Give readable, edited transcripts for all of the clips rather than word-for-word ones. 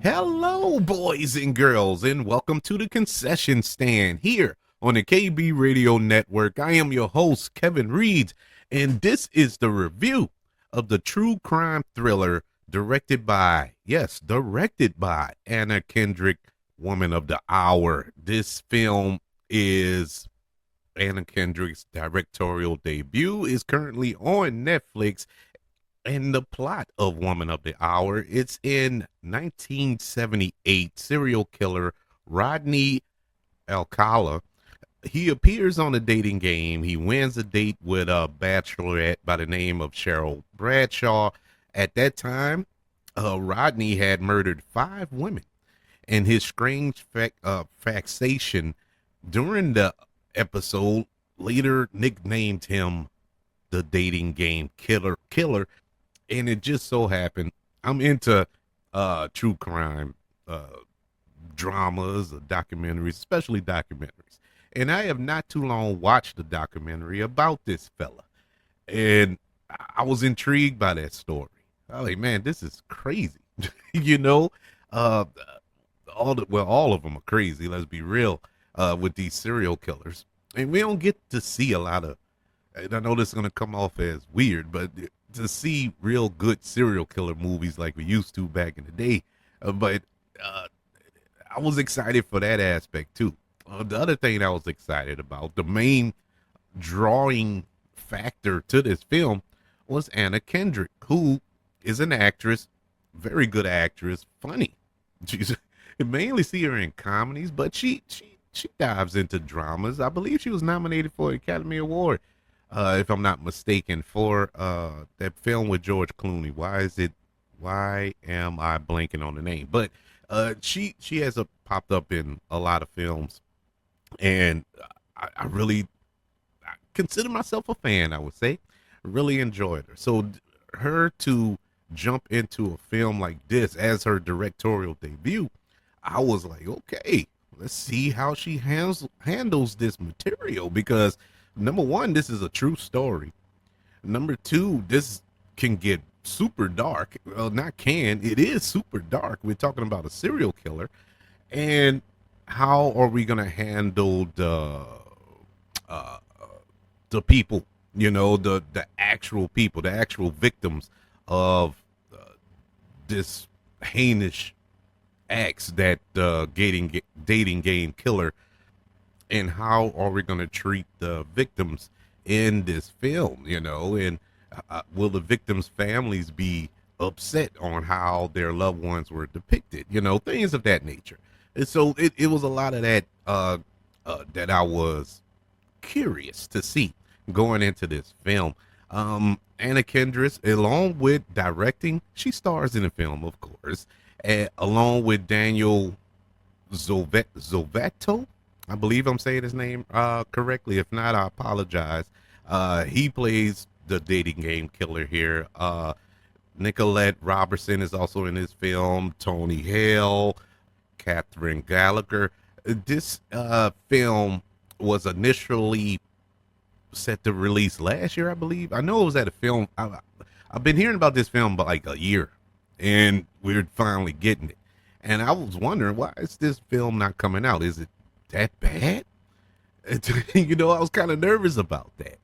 Hello, boys and girls, and welcome to the concession stand here on the KB Radio Network. I am your host, Kevin Reed, and this is the review of the true crime thriller directed by Anna Kendrick, Woman of the Hour. This film is Anna Kendrick's directorial debut, is currently on Netflix, and the plot of Woman of the Hour, it's in 1978 serial killer Rodney Alcala. He appears on a dating game. He wins a date with a bachelorette by the name of Cheryl Bradshaw. At that time, Rodney had murdered 5 women, and his strange faxation during the episode later nicknamed him the dating game killer. And it just so happened I'm into true crime dramas, documentaries, especially documentaries. And I have not too long watched a documentary about this fella, and I was intrigued by that story. I was like, man, this is crazy. you know, uh, all of them are crazy. Let's be real. With these serial killers, and we don't get to see a lot of. And I know this is gonna come off as weird, but to see real good serial killer movies like we used to back in the day. But I was excited for that aspect too. The other thing I was excited about, the main drawing factor to this film, was Anna Kendrick, who is an actress, very good actress, funny. She's you mainly see her in comedies, but she dives into dramas. I believe she was nominated for an Academy Award, if I'm not mistaken, for that film with George Clooney. Why am I blanking on the name? But she has popped up in a lot of films, and I really I consider myself a fan. I would say, really enjoyed her. So her to jump into a film like this as her directorial debut, I was like, okay, let's see how she handles this material, because number one, this is a true story. Number two, this can get super dark. Well, not can, it is super dark. We're talking about a serial killer. And how are we going to handle uh, the people, the actual people, the actual victims of this heinous acts that dating game killer, and how are we going to treat the victims in this film, and will the victims' families be upset on how their loved ones were depicted, things of that nature. And so it was a lot of that that I was curious to see going into this film. Anna Kendrick, along with directing, she stars in the film, of course, along with Daniel Zovetto. I believe I'm saying his name correctly. If not, I apologize. He plays the dating game killer here. Nicolette Robertson is also in this film. Tony Hale, Catherine Gallagher. This film was initially set to release last year, I believe. I know it was at a film. I've been hearing about this film about like a year, and we're finally getting it. And I was wondering, why is this film not coming out? Is it that bad? I was kind of nervous about that.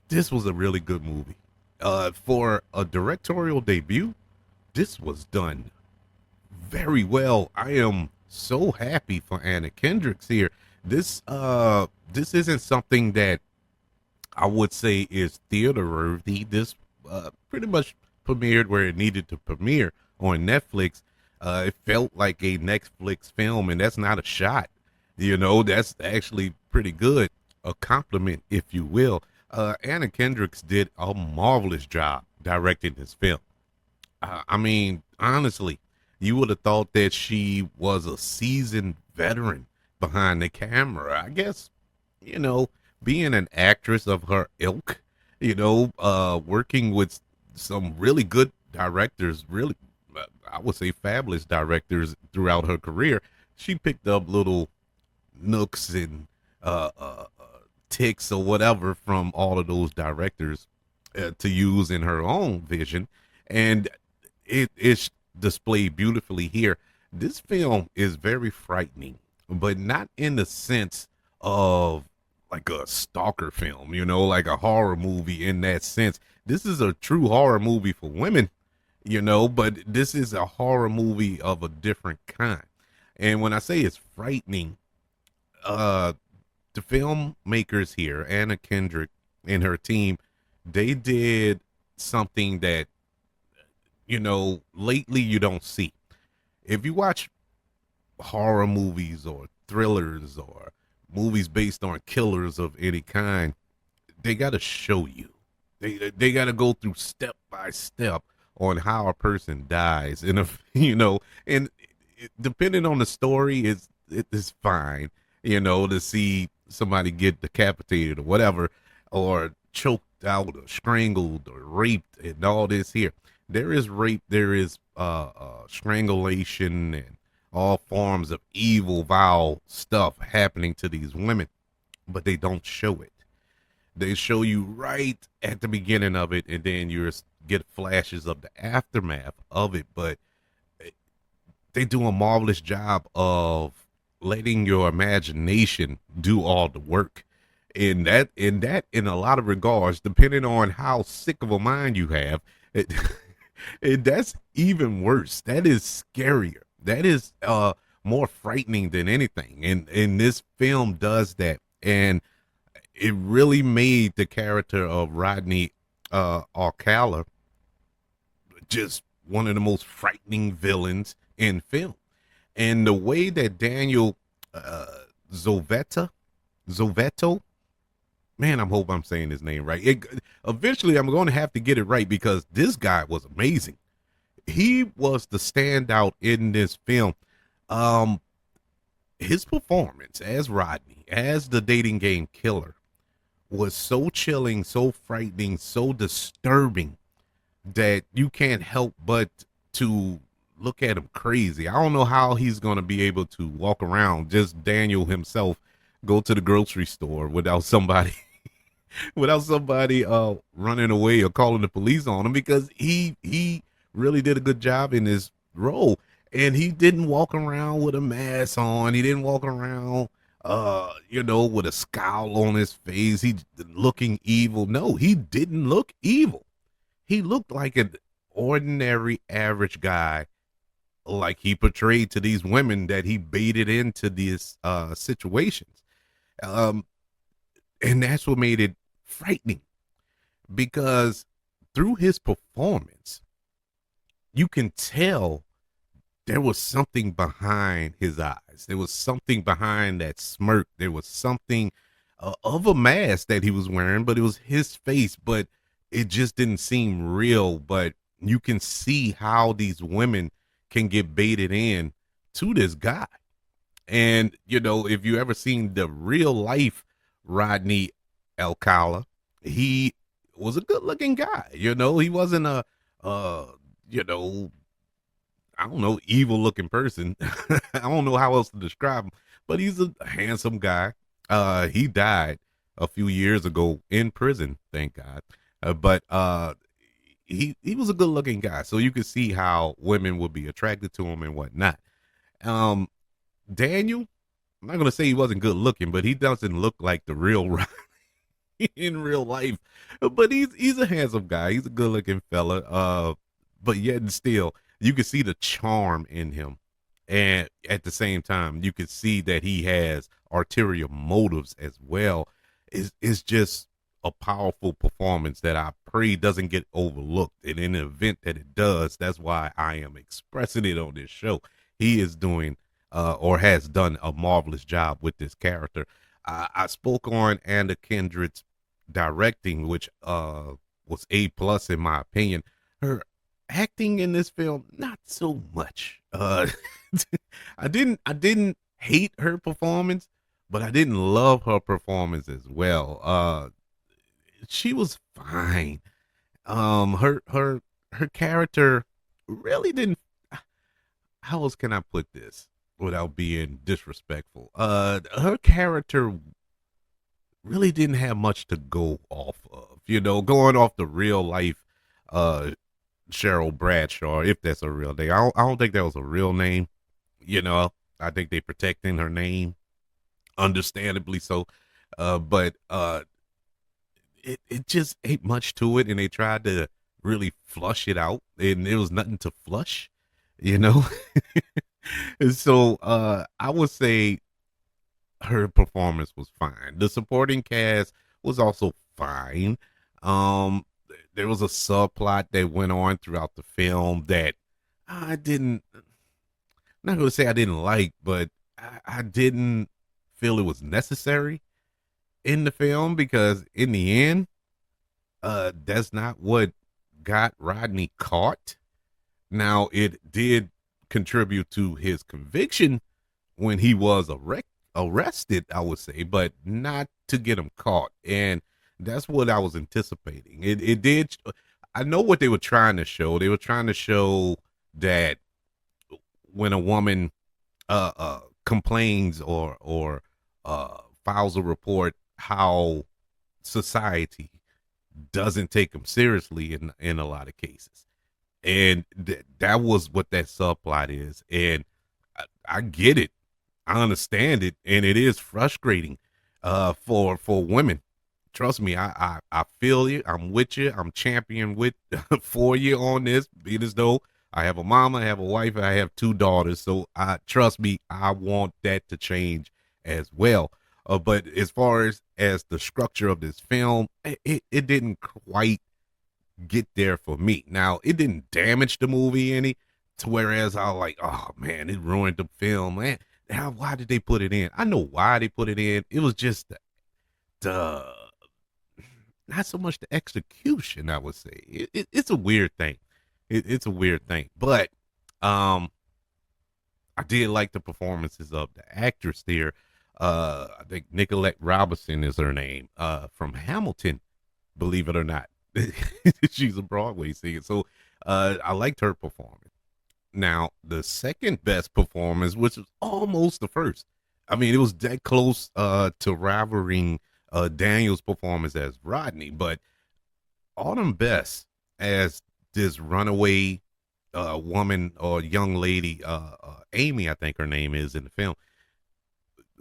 This was a really good movie. For a directorial debut, this was done very well. I am so happy for Anna Kendrick's here. This isn't something that I would say is theater worthy. This pretty much premiered where it needed to premiere on Netflix. It felt like a Netflix film, and that's not a shot. That's actually pretty good. A compliment, if you will. Anna Kendrick did a marvelous job directing this film. I mean, honestly, you would have thought that she was a seasoned veteran behind the camera. I guess, you know, being an actress of her ilk, working with some really good directors, really, I would say fabulous directors throughout her career, she picked up little nooks and ticks or whatever from all of those directors to use in her own vision. And it's displayed beautifully here. This film is very frightening, but not in the sense of like a stalker film, like a horror movie in that sense. This is a true horror movie for women, but this is a horror movie of a different kind. And when I say it's frightening, uh the filmmakers here, Anna Kendrick and her team, they did something that, lately you don't see. If you watch horror movies or thrillers or movies based on killers of any kind, they got to show you. They got to go through step by step on how a person dies, and if and depending on the story, it is fine, to see somebody get decapitated or whatever, or choked out or strangled or raped and all this here. There is rape, there is strangulation and all forms of evil, vile stuff happening to these women, but they don't show it. They show you right at the beginning of it, and then you get flashes of the aftermath of it. But they do a marvelous job of letting your imagination do all the work. In a lot of regards, depending on how sick of a mind you have, it, that's even worse. That is scarier. That is more frightening than anything. And this film does that. And it really made the character of Rodney Alcala just one of the most frightening villains in film. And the way that Daniel uh, Zoveta, Zovetto, man, I hope I'm saying his name right. Eventually, I'm going to have to get it right because this guy was amazing. He was the standout in this film. Um, his performance as Rodney, as the dating game killer, was so chilling, so frightening, so disturbing that you can't help but to look at him crazy. I don't know how he's going to be able to walk around, just Daniel himself, go to the grocery store without somebody running away or calling the police on him, because he really did a good job in his role. And he didn't walk around with a mask on. He didn't walk around with a scowl on his face. He looking evil. No, he didn't look evil. He looked like an ordinary average guy, like he portrayed to these women that he baited into these situations. Um, and that's what made it frightening, because through his performance, you can tell there was something behind his eyes. There was something behind that smirk. There was something of a mask that he was wearing, but it was his face, but it just didn't seem real. But you can see how these women can get baited in to this guy. And, if you ever seen the real life Rodney Alcala, he was a good looking guy. He wasn't a, you know, I don't know, evil looking person. I don't know how else to describe him, but he's a handsome guy. He died a few years ago in prison, thank God. But he was a good looking guy, so you could see how women would be attracted to him and whatnot. Um, Daniel, I'm not gonna say he wasn't good looking, but he doesn't look like the real Rodney in real life. But he's a handsome guy. He's a good looking fella. But yet and still, you can see the charm in him, and at the same time, you can see that he has ulterior motives as well. It's just a powerful performance that I pray doesn't get overlooked. And in the event that it does, that's why I am expressing it on this show. He is doing or has done a marvelous job with this character. I spoke on Anna Kendrick's directing, which was A+ in my opinion. Her acting in this film, not so much. I didn't hate her performance, but I didn't love her performance as well. She was fine. Her character really didn't. How else can I put this without being disrespectful? Her character really didn't have much to go off of. Going off the real life Cheryl Bradshaw, if that's a real name. I don't think that was a real name. You know, I think they protecting her name, understandably so. But it just ain't much to it, and they tried to really flush it out, and there was nothing to flush, you know. And so I would say her performance was fine. The supporting cast was also fine. There was a subplot that went on throughout the film that I didn't. I'm not gonna say I didn't like, but I didn't feel it was necessary in the film because in the end, that's not what got Rodney caught. Now it did contribute to his conviction when he was arrested, I would say, but not to get him caught. And that's what I was anticipating. It did. I know what they were trying to show. They were trying to show that when a woman complains or files a report, how society doesn't take them seriously in a lot of cases. And that was what that subplot is. And I get it. I understand it, and it is frustrating for women. Trust me, I feel you. I'm with you. I'm champion with for you on this. Being as though I have a mama, I have a wife, and I have two daughters. So I trust me. I want that to change as well. But as far as the structure of this film, it didn't quite get there for me. Now it didn't damage the movie any, to whereas I was like, oh man, it ruined the film, man. Now why did they put it in? I know why they put it in. It was just the not so much the execution. I would say it's a weird thing. It's a weird thing, but um, I did like the performances of the actress there. I think Nicolette Robinson is her name. From Hamilton, believe it or not. She's a Broadway singer. So I liked her performance. Now, the second best performance, which was almost the first. I mean, it was that close to rivaling Daniel's performance as Rodney, but Autumn Bess as this runaway woman or young lady, Amy, I think her name is in the film.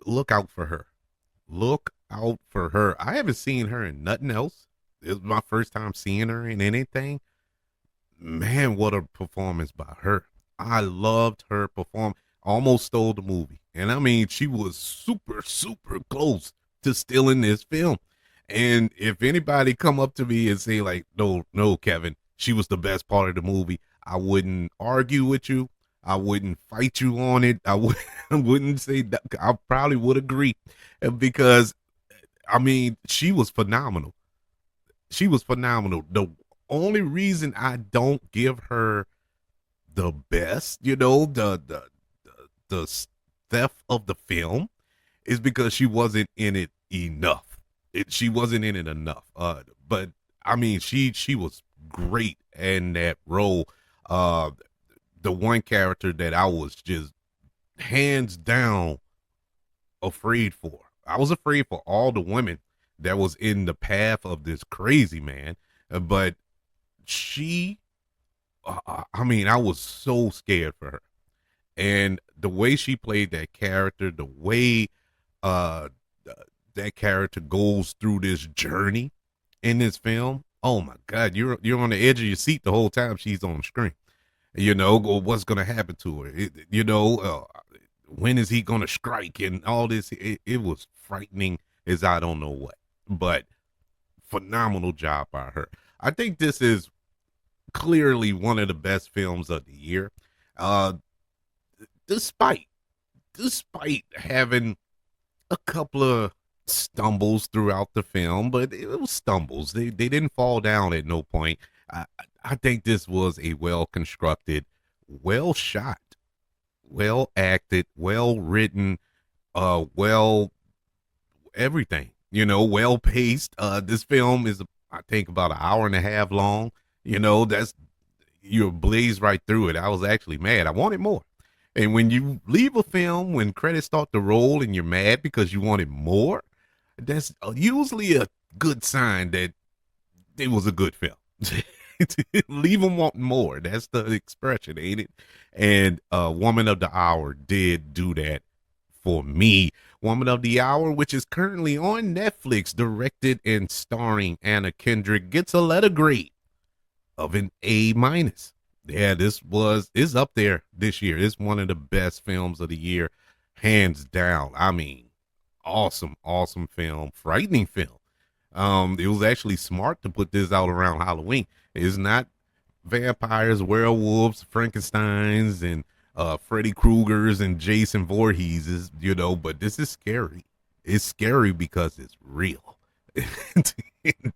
Look out for her. Look out for her. I haven't seen her in nothing else. It was my first time seeing her in anything. Man, what a performance by her. I loved her performance. Almost stole the movie. And I mean, she was super, super close to stealing this film. And if anybody come up to me and say like, no, no, Kevin, she was the best part of the movie, I wouldn't argue with you. I wouldn't fight you on it. I wouldn't say that. I probably would agree because I mean, she was phenomenal. She was phenomenal. The only reason I don't give her the best, the theft of the film is because she wasn't in it enough. She wasn't in it enough. But I mean, she was great in that role. Uh, the one character that I was just hands down afraid for. I was afraid for all the women that was in the path of this crazy man, but she, I mean, I was so scared for her, and the way she played that character, the way uh that character goes through this journey in this film. Oh my God, you're on the edge of your seat the whole time she's on the screen. What's gonna happen to her? When is he gonna strike and all this? It was frightening as I don't know what, but phenomenal job by her. I think this is clearly one of the best films of the year. Uh, despite despite having a couple of stumbles throughout the film, but it was stumbles. They didn't fall down at no point. I think this was a well constructed, well shot, well acted, well written, well everything. Well paced. This film is I think about an hour and a half long. That's you blaze right through it. I was actually mad. I wanted more. And when you leave a film, when credits start to roll and you're mad because you wanted more, that's usually a good sign that it was a good film. Leave them wanting more. That's the expression, ain't it? And Woman of the Hour did do that for me. Woman of the Hour, which is currently on Netflix, directed and starring Anna Kendrick, gets a letter grade of an A minus. Yeah, is up there this year. It's one of the best films of the year, hands down. I mean, awesome film, frightening film. It was actually smart to put this out around Halloween. It's not vampires, werewolves, Frankensteins, and Freddy Krueger's and Jason Voorhees, but this is scary. It's scary because it's real.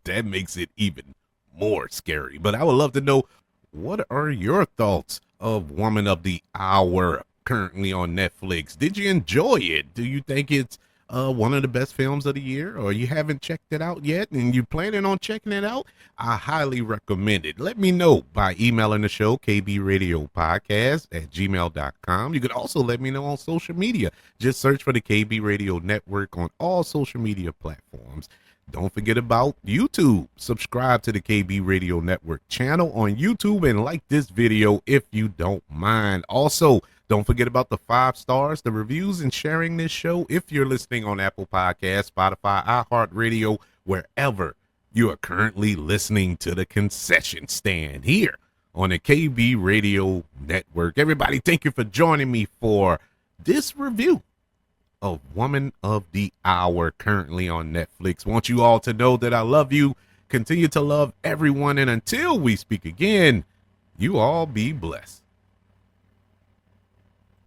That makes it even more scary. But I would love to know, what are your thoughts of Woman of the Hour currently on Netflix? Did you enjoy it? Do you think it's one of the best films of the year, or you haven't checked it out yet and you planning on checking it out? I highly recommend it. Let me know by emailing the show, kbradiopodcast@gmail.com. You could also let me know on social media. Just search for the KB Radio Network on all social media platforms. Don't forget about YouTube. Subscribe to the KB Radio Network channel on YouTube and like this video if you don't mind. Also, don't forget about the 5 stars, the reviews, and sharing this show if you're listening on Apple Podcasts, Spotify, iHeartRadio, wherever you are currently listening to the concession stand here on the KB Radio Network. Everybody, thank you for joining me for this review of Woman of the Hour currently on Netflix. Want you all to know that I love you. Continue to love everyone. And until we speak again, you all be blessed.